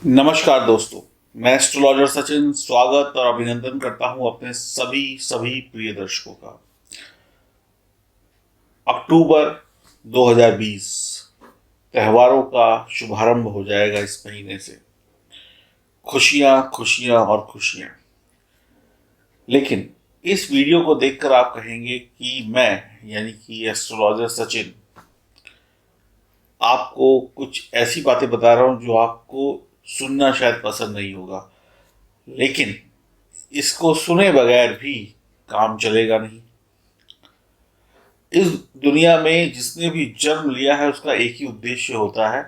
नमस्कार दोस्तों, मैं एस्ट्रोलॉजर सचिन स्वागत और अभिनंदन करता हूं अपने सभी प्रिय दर्शकों का। अक्टूबर 2020 त्योहारों का शुभारंभ हो जाएगा। इस महीने से खुशियां खुशियां और खुशियां। लेकिन इस वीडियो को देखकर आप कहेंगे कि मैं यानी कि एस्ट्रोलॉजर सचिन आपको कुछ ऐसी बातें बता रहा हूं जो आपको सुनना शायद पसंद नहीं होगा, लेकिन इसको सुने बगैर भी काम चलेगा नहीं। इस दुनिया में जिसने भी जन्म लिया है उसका एक ही उद्देश्य होता है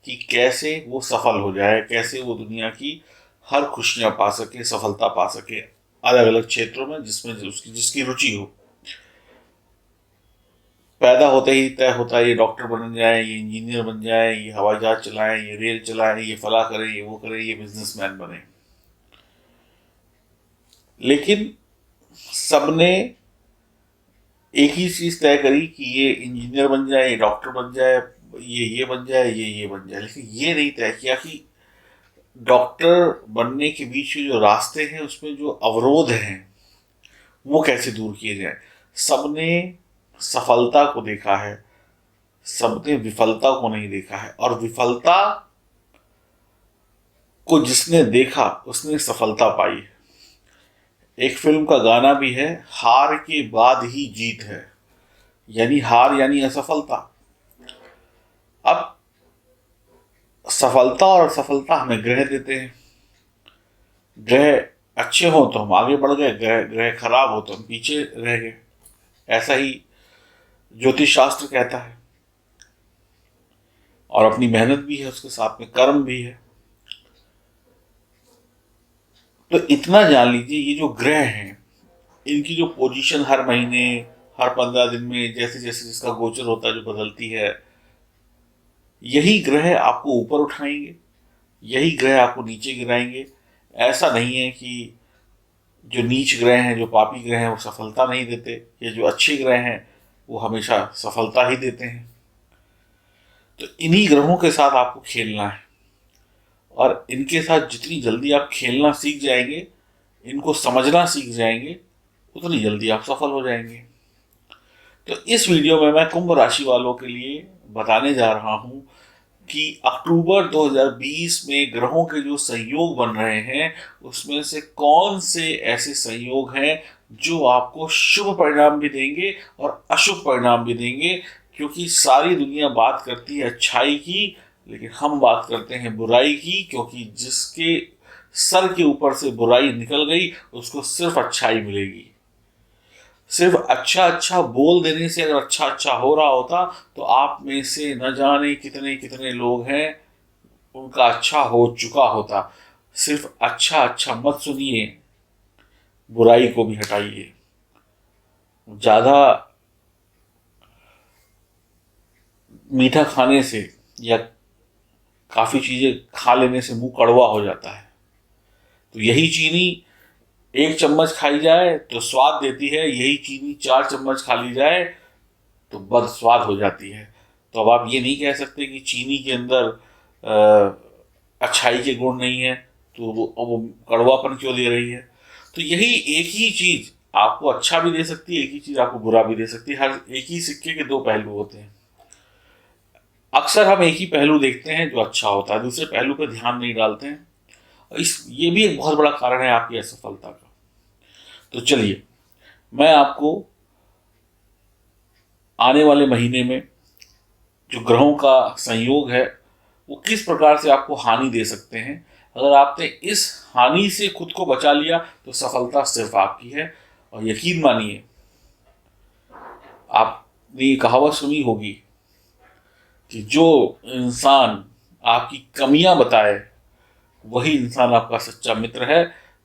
कि कैसे वो सफल हो जाए, कैसे वो दुनिया की हर खुशियां पा सके, सफलता पा सके अलग अलग क्षेत्रों में जिसमें उसकी जिसकी रुचि हो। पैदा होते ही तय होता है ये डॉक्टर बन जाए, ये इंजीनियर बन जाए, ये हवाई जहाज चलाए, ये रेल चलाए, ये फला करे, ये वो करे, ये बिजनेसमैन बने। लेकिन सबने एक ही चीज तय करी कि ये इंजीनियर बन जाए, ये डॉक्टर बन जाए, ये बन जाए, ये बन जाए। लेकिन ये नहीं तय किया कि डॉक्टर बनने के बीच के जो रास्ते हैं उसमें जो अवरोध हैं वो कैसे दूर किए जाए। सबने सफलता को देखा है, सबने विफलता को नहीं देखा है, और विफलता को जिसने देखा उसने सफलता पाई। एक फिल्म का गाना भी है, हार के बाद ही जीत है, यानी हार यानी असफलता। अब सफलता और असफलता हमें ग्रह देते हैं। ग्रह अच्छे हो तो हम आगे बढ़ गए, ग्रह ग्रह खराब हो तो हम पीछे रह गए। ऐसा ही ज्योतिष शास्त्र कहता है, और अपनी मेहनत भी है, उसके साथ में कर्म भी है। तो इतना जान लीजिए, ये जो ग्रह हैं इनकी जो पोजीशन हर महीने, हर 15 दिन में जैसे जैसे जिसका गोचर होता है जो बदलती है, यही ग्रह आपको ऊपर उठाएंगे, यही ग्रह आपको नीचे गिराएंगे। ऐसा नहीं है कि जो नीच ग्रह हैं, जो पापी ग्रह हैं वो सफलता नहीं देते, या जो अच्छे ग्रह हैं वो हमेशा सफलता ही देते हैं। तो इन्हीं ग्रहों के साथ आपको खेलना है, और इनके साथ जितनी जल्दी आप खेलना सीख जाएंगे, इनको समझना सीख जाएंगे, उतनी जल्दी आप सफल हो जाएंगे। तो इस वीडियो में मैं कुंभ राशि वालों के लिए बताने जा रहा हूं कि अक्टूबर 2020 में ग्रहों के जो संयोग बन रहे हैं उसमें से कौन से ऐसे संयोग हैं जो आपको शुभ परिणाम भी देंगे और अशुभ परिणाम भी देंगे। क्योंकि सारी दुनिया बात करती है अच्छाई की, लेकिन हम बात करते हैं बुराई की, क्योंकि जिसके सर के ऊपर से बुराई निकल गई उसको सिर्फ अच्छाई मिलेगी। सिर्फ अच्छा अच्छा बोल देने से अगर अच्छा अच्छा हो रहा होता तो आप में से न जाने कितने कितने लोग हैं उनका अच्छा हो चुका होता। सिर्फ अच्छा अच्छा मत सुनिए, बुराई को भी हटाइए। ज्यादा मीठा खाने से या काफी चीजें खा लेने से मुंह कड़वा हो जाता है। तो यही चीनी 1 चम्मच खाई जाए तो स्वाद देती है, यही चीनी 4 चम्मच खा ली जाए तो बद स्वाद हो जाती है। तो अब आप ये नहीं कह सकते कि चीनी के अंदर अच्छाई के गुण नहीं है तो वो कड़वापन क्यों दे रही है। तो यही एक ही चीज आपको अच्छा भी दे सकती है, एक ही चीज आपको बुरा भी दे सकती है। हर एक ही सिक्के के 2 पहलू होते हैं। अक्सर हम एक ही पहलू देखते हैं जो अच्छा होता है, दूसरे पहलू पर ध्यान नहीं डालते हैं। ये भी एक बहुत बड़ा कारण है आपकी असफलता का। तो चलिए, मैं आपको आने वाले महीने में जो ग्रहों का संयोग है वो किस प्रकार से आपको हानि दे सकते हैं। अगर आपने इस हानि से खुद को बचा लिया तो सफलता सिर्फ आपकी है। और यकीन मानिए, आपने ये कहावत सुनी होगी कि जो इंसान आपकी कमियां बताए वही इंसान आपका सच्चा मित्र है।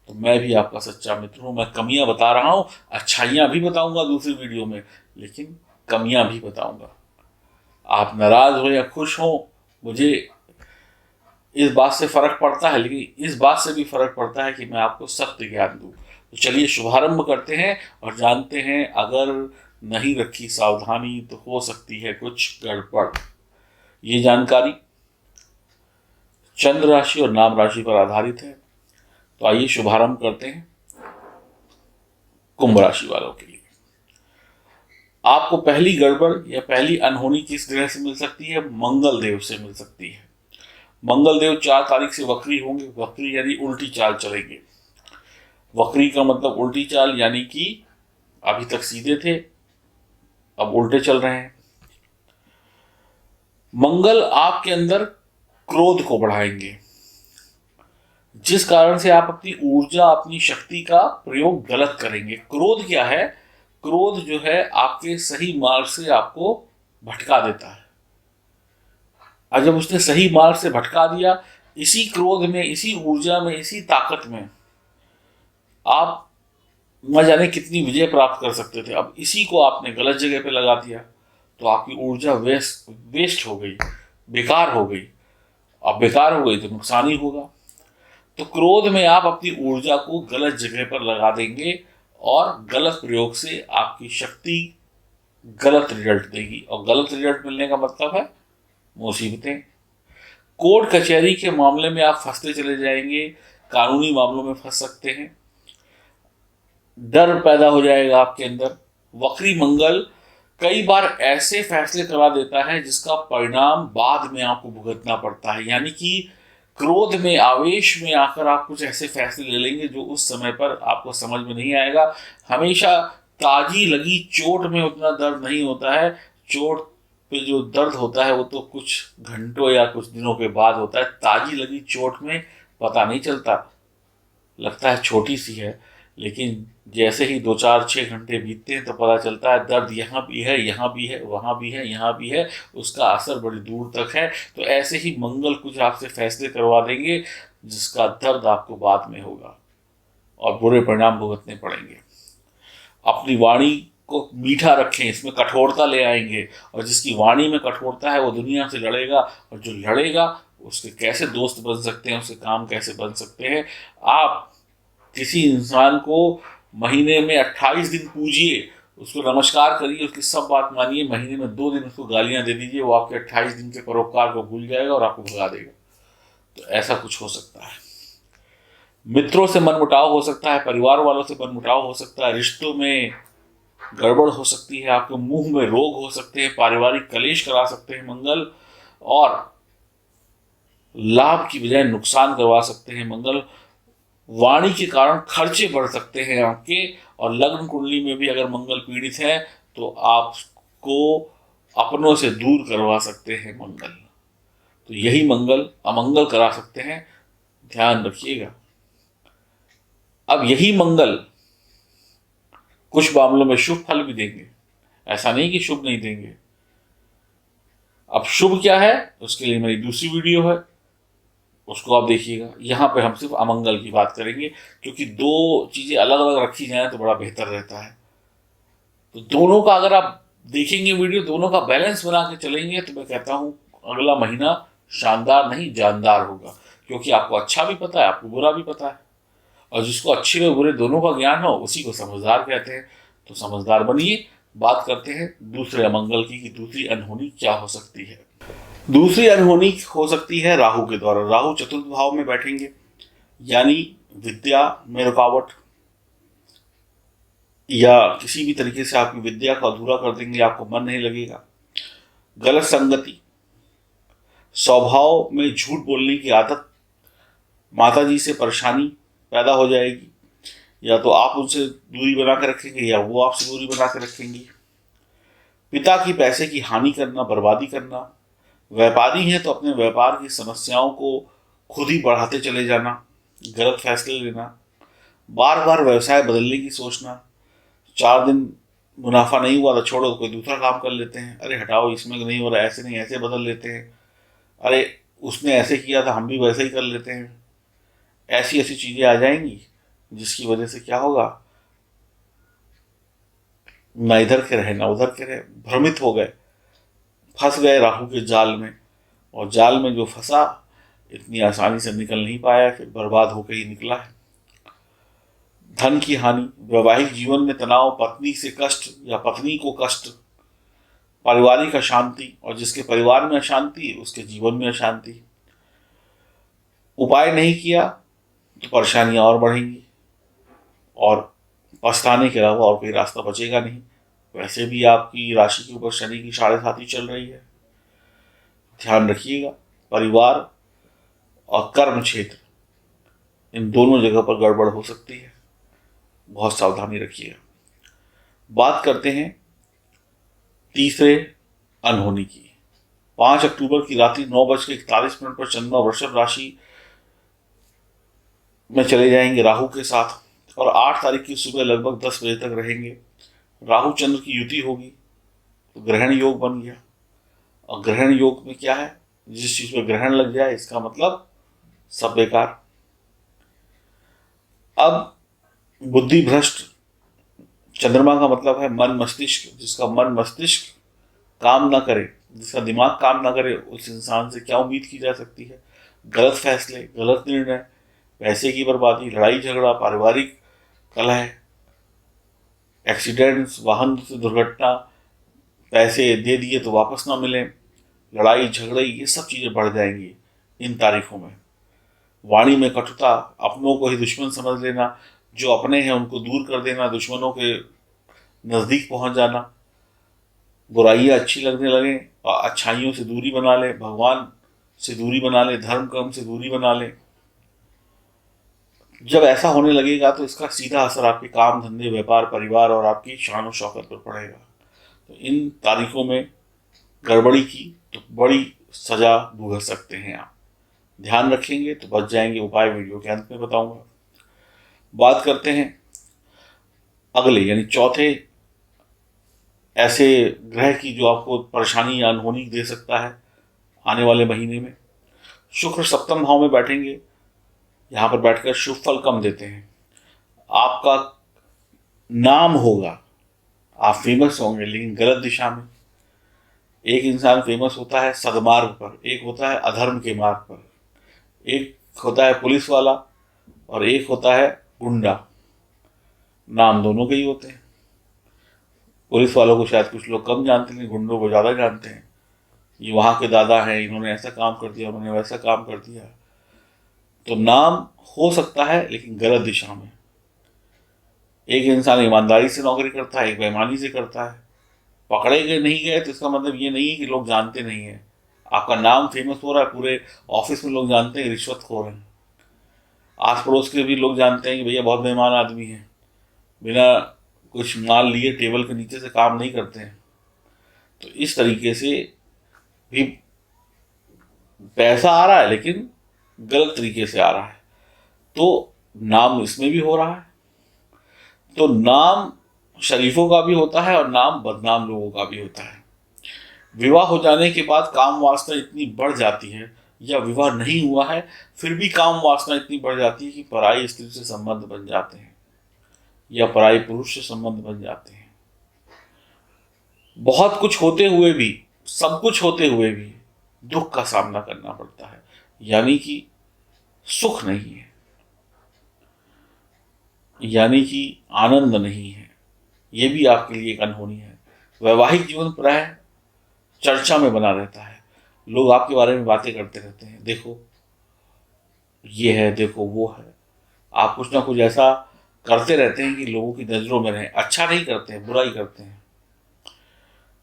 तो मैं भी आपका सच्चा मित्र हूं। मैं कमियां बता रहा हूं, अच्छाइयां भी बताऊंगा दूसरी वीडियो में, लेकिन कमियां भी बताऊंगा। आप नाराज हो या खुश हो, मुझे इस बात से फर्क पड़ता है, लेकिन इस बात से भी फर्क पड़ता है कि मैं आपको सख्त ज्ञान दूं। तो चलिए शुभारंभ करते हैं और जानते हैं, अगर नहीं रखी सावधानी तो हो सकती है कुछ गड़बड़। ये जानकारी चंद्र राशि और नाम राशि पर आधारित है। तो आइए शुभारंभ करते हैं कुंभ राशि वालों के लिए। आपको पहली गड़बड़ या पहली अनहोनी किस ग्रह से मिल सकती है? मंगल देव से मिल सकती है। मंगल देव 4 तारीख से वक्री होंगे। वक्री यानी उल्टी चाल चलेंगे। वक्री का मतलब उल्टी चाल, यानी कि अभी तक सीधे थे, अब उल्टे चल रहे हैं। मंगल आपके अंदर क्रोध को बढ़ाएंगे, जिस कारण से आप अपनी ऊर्जा, अपनी शक्ति का प्रयोग गलत करेंगे। क्रोध क्या है? क्रोध जो है आपके सही मार्ग से आपको भटका देता है। और जब उसने सही मार्ग से भटका दिया, इसी क्रोध में, इसी ऊर्जा में, इसी ताकत में आप न जाने कितनी विजय प्राप्त कर सकते थे। अब इसी को आपने गलत जगह पे लगा दिया तो आपकी ऊर्जा वेस्ट हो गई, बेकार हो गई। अब बेकार हो गई तो नुकसान ही होगा। तो क्रोध में आप अपनी ऊर्जा को गलत जगह पर लगा देंगे और गलत प्रयोग से आपकी शक्ति गलत रिजल्ट देगी, और गलत रिजल्ट मिलने का मतलब है मुसीबतें। कोर्ट कचहरी के मामले में आप फंसते चले जाएंगे, कानूनी मामलों में फंस सकते हैं, डर पैदा हो जाएगा आपके अंदर। वक्री मंगल कई बार ऐसे फैसले करा देता है जिसका परिणाम बाद में आपको भुगतना पड़ता है। यानी कि क्रोध में, आवेश में आकर आप कुछ ऐसे फैसले ले लेंगे जो उस समय पर आपको समझ में नहीं आएगा। हमेशा ताजी लगी चोट में उतना दर्द नहीं होता है। चोट पे जो दर्द होता है वो तो कुछ घंटों या कुछ दिनों के बाद होता है। ताजी लगी चोट में पता नहीं चलता, लगता है छोटी सी है, लेकिन जैसे ही 2-4-6 घंटे बीतते हैं तो पता चलता है दर्द यहाँ भी है, यहाँ भी है, वहाँ भी है, यहाँ भी है, उसका असर बड़ी दूर तक है। तो ऐसे ही मंगल कुछ आपसे फैसले करवा देंगे जिसका दर्द आपको बाद में होगा और बुरे परिणाम भुगतने पड़ेंगे। अपनी वाणी को मीठा रखें, इसमें कठोरता ले आएंगे, और जिसकी वाणी में कठोरता है वो दुनिया से लड़ेगा, और जो लड़ेगा उसके कैसे दोस्त बन सकते हैं, उसके काम कैसे बन सकते हैं। आप किसी इंसान को महीने में 28 दिन पूजिए, उसको नमस्कार करिए, उसकी सब बात मानिए, महीने में 2 दिन उसको गालियां दे दीजिए, वो आपके 28 दिन के परोपकार को भूल जाएगा और आपको भगा देगा। तो ऐसा कुछ हो सकता है। मित्रों से मनमुटाव हो सकता है, परिवार वालों से मनमुटाव हो सकता है, रिश्तों में गड़बड़ हो सकती है, आपके मुंह में रोग हो सकते हैं, पारिवारिक कलेश करा सकते हैं मंगल, और लाभ की बजाय नुकसान करवा सकते हैं मंगल। वाणी के कारण खर्चे बढ़ सकते हैं आपके, और लग्न कुंडली में भी अगर मंगल पीड़ित है तो आपको अपनों से दूर करवा सकते हैं मंगल। तो यही मंगल अमंगल करा सकते हैं, ध्यान रखिएगा। अब यही मंगल कुछ मामलों में शुभ फल भी देंगे, ऐसा नहीं कि शुभ नहीं देंगे। अब शुभ क्या है उसके लिए मेरी दूसरी वीडियो है, उसको आप देखिएगा। यहाँ पे हम सिर्फ अमंगल की बात करेंगे, क्योंकि 2 चीज़ें अलग अलग रखी जाएं तो बड़ा बेहतर रहता है। तो दोनों का अगर आप देखेंगे वीडियो, दोनों का बैलेंस बना के चलेंगे, तो मैं कहता हूँ अगला महीना शानदार नहीं जानदार होगा। क्योंकि आपको अच्छा भी पता है, आपको बुरा भी पता है, और जिसको अच्छे व बुरे दोनों का ज्ञान हो उसी को समझदार कहते हैं। तो समझदार बनिए। बात करते हैं दूसरे अमंगल की, कि दूसरी अनहोनी क्या हो सकती है। दूसरी अनहोनी हो सकती है राहु के द्वारा। राहु चतुर्थ भाव में बैठेंगे, यानी विद्या में रुकावट, या किसी भी तरीके से आपकी विद्या को अधूरा कर देंगे, आपको मन नहीं लगेगा। गलत संगति, स्वभाव में झूठ बोलने की आदत, माता जी से परेशानी पैदा हो जाएगी, या तो आप उनसे दूरी बना के रखेंगे या वो आपसे दूरी बना के रखेंगी। पिता की पैसे की हानि करना, बर्बादी करना। व्यापारी हैं तो अपने व्यापार की समस्याओं को खुद ही बढ़ाते चले जाना, गलत फैसले लेना, बार बार व्यवसाय बदलने की सोचना। 4 दिन मुनाफा नहीं हुआ तो छोड़ो, कोई दूसरा काम कर लेते हैं। अरे हटाओ, इसमें नहीं हो रहा, ऐसे नहीं, ऐसे बदल लेते हैं। अरे उसने ऐसे किया था, हम भी वैसे ही कर लेते हैं। ऐसी ऐसी चीज़ें आ जाएंगी जिसकी वजह से क्या होगा, ना इधर के रहे ना उधर के रहे, भ्रमित हो गए, फंस गए राहु के जाल में। और जाल में जो फंसा इतनी आसानी से निकल नहीं पाया है, फिर बर्बाद होकर ही निकला है। धन की हानि, वैवाहिक जीवन में तनाव, पत्नी से कष्ट या पत्नी को कष्ट, पारिवारिक अशांति, और जिसके परिवार में अशांति उसके जीवन में अशांति। उपाय नहीं किया तो परेशानियां और बढ़ेंगी और पछताने के अलावा और कोई रास्ता बचेगा नहीं। वैसे भी आपकी राशि के ऊपर शनि की 7.5 चल रही है। ध्यान रखिएगा, परिवार और कर्म क्षेत्र इन दोनों जगह पर गड़बड़ हो सकती है, बहुत सावधानी रखिएगा। बात करते हैं तीसरे अनहोनी की। 5 अक्टूबर की रात्रि 9:41 पर चंद्रमा वृषभ राशि में चले जाएंगे राहु के साथ, और 8 तारीख की सुबह लगभग 10 बजे तक रहेंगे। राहु चंद्र की युति होगी तो ग्रहण योग बन गया, और ग्रहण योग में क्या है, जिस चीज में ग्रहण लग जाए इसका मतलब सब बेकार। अब बुद्धि भ्रष्ट, चंद्रमा का मतलब है मन मस्तिष्क। जिसका मन मस्तिष्क काम ना करे, जिसका दिमाग काम ना करे, उस इंसान से क्या उम्मीद की जा सकती है। गलत फैसले, गलत निर्णय, पैसे की बर्बादी, लड़ाई झगड़ा, पारिवारिक कलह, एक्सीडेंट्स, वाहन से दुर्घटना, पैसे दे दिए तो वापस ना मिले, लड़ाई झगड़े, ये सब चीज़ें बढ़ जाएंगी इन तारीखों में। वाणी में कटुता, अपनों को ही दुश्मन समझ लेना, जो अपने हैं उनको दूर कर देना, दुश्मनों के नज़दीक पहुंच जाना, बुराइयां अच्छी लगने लगे और अच्छाइयों से दूरी बना ले, भगवान से दूरी बना ले, धर्म कर्म से दूरी बना ले। जब ऐसा होने लगेगा तो इसका सीधा असर आपके काम धंधे, व्यापार, परिवार और आपकी शान और शौकत पर पड़ेगा। तो इन तारीखों में गड़बड़ी की तो बड़ी सजा भुगत सकते हैं आप। ध्यान रखेंगे तो बच जाएंगे। उपाय वीडियो के अंत में बताऊंगा। बात करते हैं अगले यानी चौथे ऐसे ग्रह की जो आपको परेशानी या अनहोनी दे सकता है आने वाले महीने में। शुक्र सप्तम भाव में बैठेंगे, यहाँ पर बैठकर शुभ फल कम देते हैं। आपका नाम होगा, आप फेमस होंगे, लेकिन गलत दिशा में। एक इंसान फेमस होता है सदमार्ग पर, एक होता है अधर्म के मार्ग पर। एक होता है पुलिस वाला और एक होता है गुंडा। नाम दोनों के ही होते हैं। पुलिस वालों को शायद कुछ लोग कम जानते हैं, गुंडों को ज़्यादा जानते हैं। ये वहाँ के दादा हैं, इन्होंने ऐसा काम कर दिया, उन्होंने वैसा काम कर दिया। तो नाम हो सकता है लेकिन गलत दिशा में। एक इंसान ईमानदारी से नौकरी करता है, एक बेईमानी से करता है। पकड़े गए नहीं गए तो इसका मतलब ये नहीं है कि लोग जानते नहीं है। आपका नाम फेमस हो रहा है, पूरे ऑफिस में लोग जानते हैं रिश्वतखोर हैं। आस पड़ोस के भी लोग जानते हैं कि भैया बहुत बेईमान आदमी है, बिना कुछ माल लिए टेबल के नीचे से काम नहीं करते हैं। तो इस तरीके से भी पैसा आ रहा है लेकिन गलत तरीके से आ रहा है, तो नाम इसमें भी हो रहा है। तो नाम शरीफों का भी होता है और नाम बदनाम लोगों का भी होता है। विवाह हो जाने के बाद काम वासना इतनी बढ़ जाती है, या विवाह नहीं हुआ है फिर भी काम वासना इतनी बढ़ जाती है कि पराई स्त्री से संबंध बन जाते हैं या पराई पुरुष से संबंध बन जाते हैं। बहुत कुछ होते हुए भी, सब कुछ होते हुए भी दुख का सामना करना पड़ता है, यानी कि सुख नहीं है, यानी कि आनंद नहीं है। ये भी आपके लिए एक अनहोनी है। वैवाहिक जीवन प्राय चर्चा में बना रहता है। लोग आपके बारे में बातें करते रहते हैं, देखो ये है, देखो वो है। आप कुछ ना कुछ ऐसा करते रहते हैं कि लोगों की नज़रों में रहें। अच्छा नहीं करते हैं, बुराई करते हैं।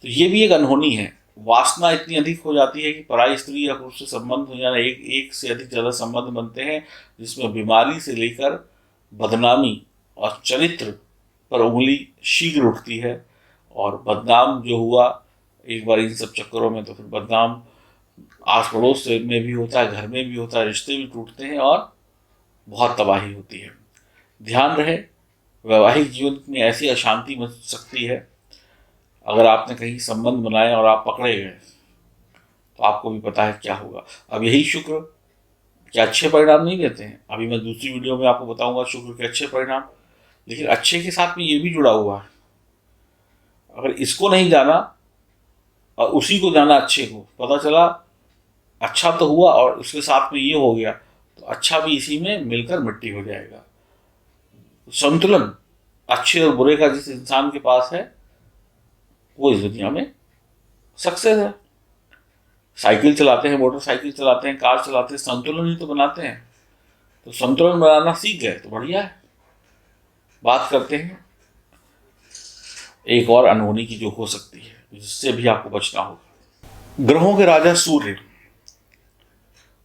तो ये भी एक अनहोनी है। वासना इतनी अधिक हो जाती है कि पराई स्त्री या पुरुष से संबंध हो जाना, एक से अधिक ज़्यादा संबंध बनते हैं, जिसमें बीमारी से लेकर बदनामी और चरित्र पर उंगली शीघ्र उठती है। और बदनाम जो हुआ एक बार इन सब चक्करों में, तो फिर बदनाम आस पड़ोस से में भी होता है, घर में भी होता है, रिश्ते भी टूटते हैं और बहुत तबाही होती है। ध्यान रहे, वैवाहिक जीवन में ऐसी अशांति मच सकती है। अगर आपने कहीं संबंध बनाए और आप पकड़े गए तो आपको भी पता है क्या होगा। अब यही शुक्र क्या अच्छे परिणाम नहीं देते हैं? अभी मैं दूसरी वीडियो में आपको बताऊंगा शुक्र के अच्छे परिणाम, लेकिन अच्छे के साथ में ये भी जुड़ा हुआ है। अगर इसको नहीं जाना और उसी को जाना अच्छे को, पता चला अच्छा तो हुआ और उसके साथ में ये हो गया तो अच्छा भी इसी में मिलकर मिट्टी हो जाएगा। संतुलन अच्छे और बुरे का जिस इंसान के पास है वो इस दुनिया में सक्सेस है। साइकिल चलाते हैं, मोटरसाइकिल चलाते हैं, कार चलाते हैं, संतुलन ही तो बनाते हैं। तो संतुलन बनाना सीख गए तो बढ़िया है। बात करते हैं एक और अनहोनी की जो हो सकती है, जिससे भी आपको बचना होगा। ग्रहों के राजा सूर्य,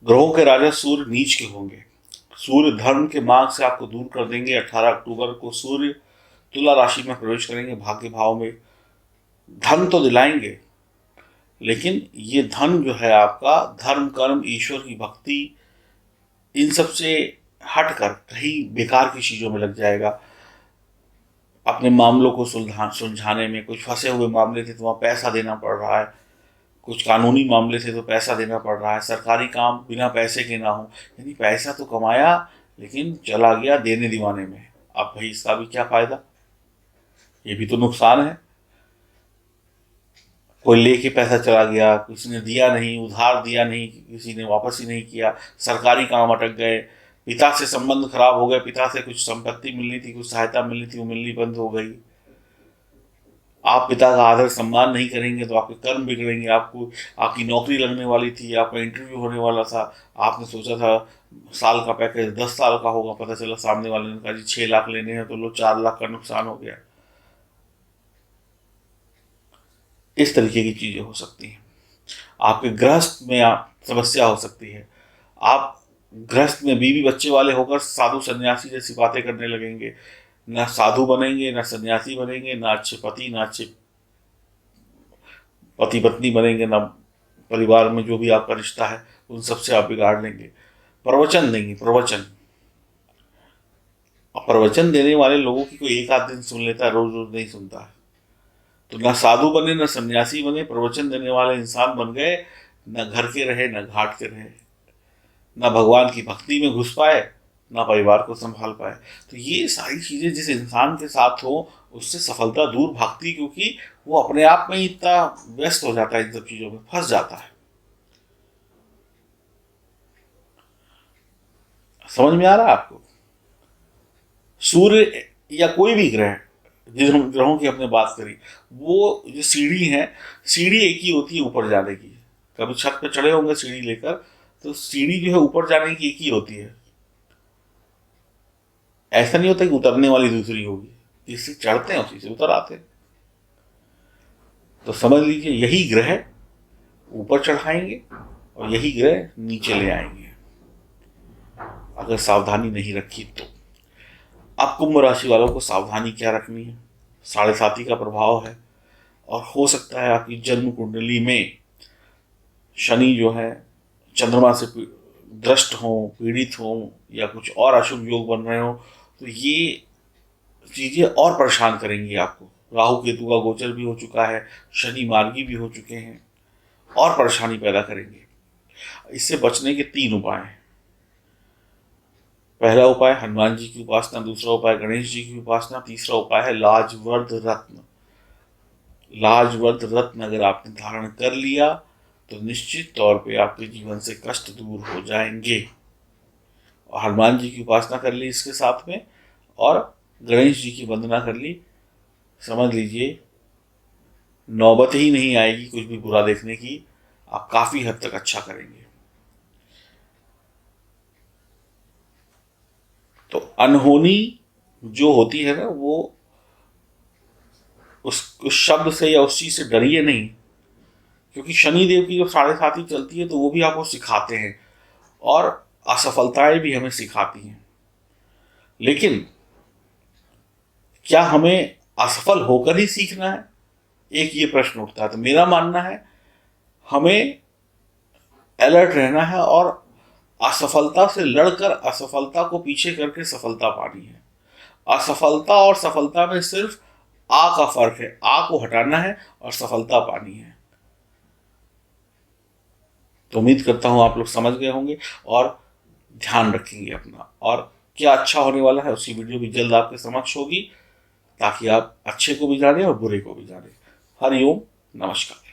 ग्रहों के राजा सूर्य नीच के होंगे। सूर्य धर्म के मार्ग से आपको दूर कर देंगे। 18 अक्टूबर को सूर्य तुला राशि में प्रवेश करेंगे, भाग्य भाव में। धन तो दिलाएंगे, लेकिन ये धन जो है आपका धर्म, कर्म, ईश्वर की भक्ति, इन सब से हटकर कहीं बेकार की चीजों में लग जाएगा। अपने मामलों को सुलझाने में, कुछ फंसे हुए मामले थे तो वहाँ पैसा देना पड़ रहा है, कुछ कानूनी मामले थे तो पैसा देना पड़ रहा है, सरकारी काम बिना पैसे के ना हो, यानी पैसा तो कमाया लेकिन चला गया देने दीवाने में। अब भाई इसका भी क्या फायदा, ये भी तो नुकसान है। कोई लेके पैसा चला गया, किसी ने दिया नहीं, उधार दिया नहीं, किसी ने वापस ही नहीं किया, सरकारी काम अटक गए, पिता से संबंध खराब हो गए, पिता से कुछ संपत्ति मिलनी थी, कुछ सहायता मिलनी थी, वो मिलनी बंद हो गई। आप पिता का आदर सम्मान नहीं करेंगे तो आपके कर्म बिगड़ेंगे। आपको आपकी नौकरी लगने वाली थी, आपका इंटरव्यू होने वाला था, आपने सोचा था साल का पैकेज 10 साल का होगा, पता चला सामने वाले ने कहा जी 6 लाख लेने हैं, तो लो 4 लाख का नुकसान हो गया। इस तरीके की चीजें हो सकती हैं। आपके गृहस्थ में समस्या हो सकती है। आप गृहस्थ में बीवी बच्चे वाले होकर साधु सन्यासी जैसी बातें करने लगेंगे। ना साधु बनेंगे, ना सन्यासी बनेंगे, ना अच्छे पति, ना अच्छे पति पत्नी बनेंगे, ना परिवार में जो भी आपका रिश्ता है उन सबसे आप बिगाड़ लेंगे। प्रवचन देंगे, प्रवचन। और प्रवचन देने वाले लोगों की कोई एक आध दिन सुन लेता है, रोज रोज नहीं सुनता है। तो ना साधु बने, ना सन्यासी बने, प्रवचन देने वाले इंसान बन गए। न घर के रहे, न घाट के रहे, ना भगवान की भक्ति में घुस पाए, ना परिवार को संभाल पाए। तो ये सारी चीजें जिस इंसान के साथ हो उससे सफलता दूर भागती, क्योंकि वो अपने आप में ही इतना व्यस्त हो जाता है, इन सब चीजों में फंस जाता है। समझ में आ रहा है आपको? सूर्य या कोई भी ग्रह, जिस हम ग्रहों की हमने बात करी, वो जो सीढ़ी है, सीढ़ी एक ही होती है ऊपर जाने की। कभी छत पे चढ़े होंगे सीढ़ी लेकर, तो सीढ़ी जो है ऊपर जाने की एक ही होती है। ऐसा नहीं होता कि उतरने वाली दूसरी होगी, जिससे चढ़ते हैं उसी से उतर आते हैं। तो समझ लीजिए यही ग्रह ऊपर चढ़ाएंगे और यही ग्रह नीचे ले आएंगे, अगर सावधानी नहीं रखी तो। अब कुंभ राशि वालों को सावधानी क्या रखनी है? 7.5 का प्रभाव है और हो सकता है आपकी जन्म कुंडली में शनि जो है चंद्रमा से द्रष्ट हो, पीड़ित हो, या कुछ और अशुभ योग बन रहे हो, तो ये चीजें और परेशान करेंगी आपको। राहु केतु का गोचर भी हो चुका है, शनि मार्गी भी हो चुके हैं, और परेशानी पैदा करेंगे। इससे बचने के 3 उपाय हैं। पहला उपाय हनुमान जी की उपासना, दूसरा उपाय गणेश जी की उपासना, तीसरा उपाय है लाजवर्द रत्न। लाजवर्द रत्न अगर आपने धारण कर लिया तो निश्चित तौर पे आपके जीवन से कष्ट दूर हो जाएंगे। और हनुमान जी की उपासना कर ली इसके साथ में, और गणेश जी की वंदना कर ली, समझ लीजिए नौबत ही नहीं आएगी कुछ भी बुरा देखने की। आप काफी हद तक अच्छा करेंगे। तो अनहोनी जो होती है ना, वो उस शब्द से या उस चीज से डरिए नहीं, क्योंकि शनिदेव की जो 7.5 चलती है तो वो भी आपको सिखाते हैं, और असफलताएं भी हमें सिखाती हैं। लेकिन क्या हमें असफल होकर ही सीखना है? एक ये प्रश्न उठता है। तो मेरा मानना है हमें अलर्ट रहना है और असफलता से लड़कर असफलता को पीछे करके सफलता पानी है। असफलता और सफलता में सिर्फ आ का फर्क है। आ को हटाना है और सफलता पानी है। तो उम्मीद करता हूं आप लोग समझ गए होंगे और ध्यान रखेंगे अपना। और क्या अच्छा होने वाला है उसकी वीडियो भी जल्द आपके समक्ष होगी, ताकि आप अच्छे को भी जाने और बुरे को भी जाने। हरिओम, नमस्कार।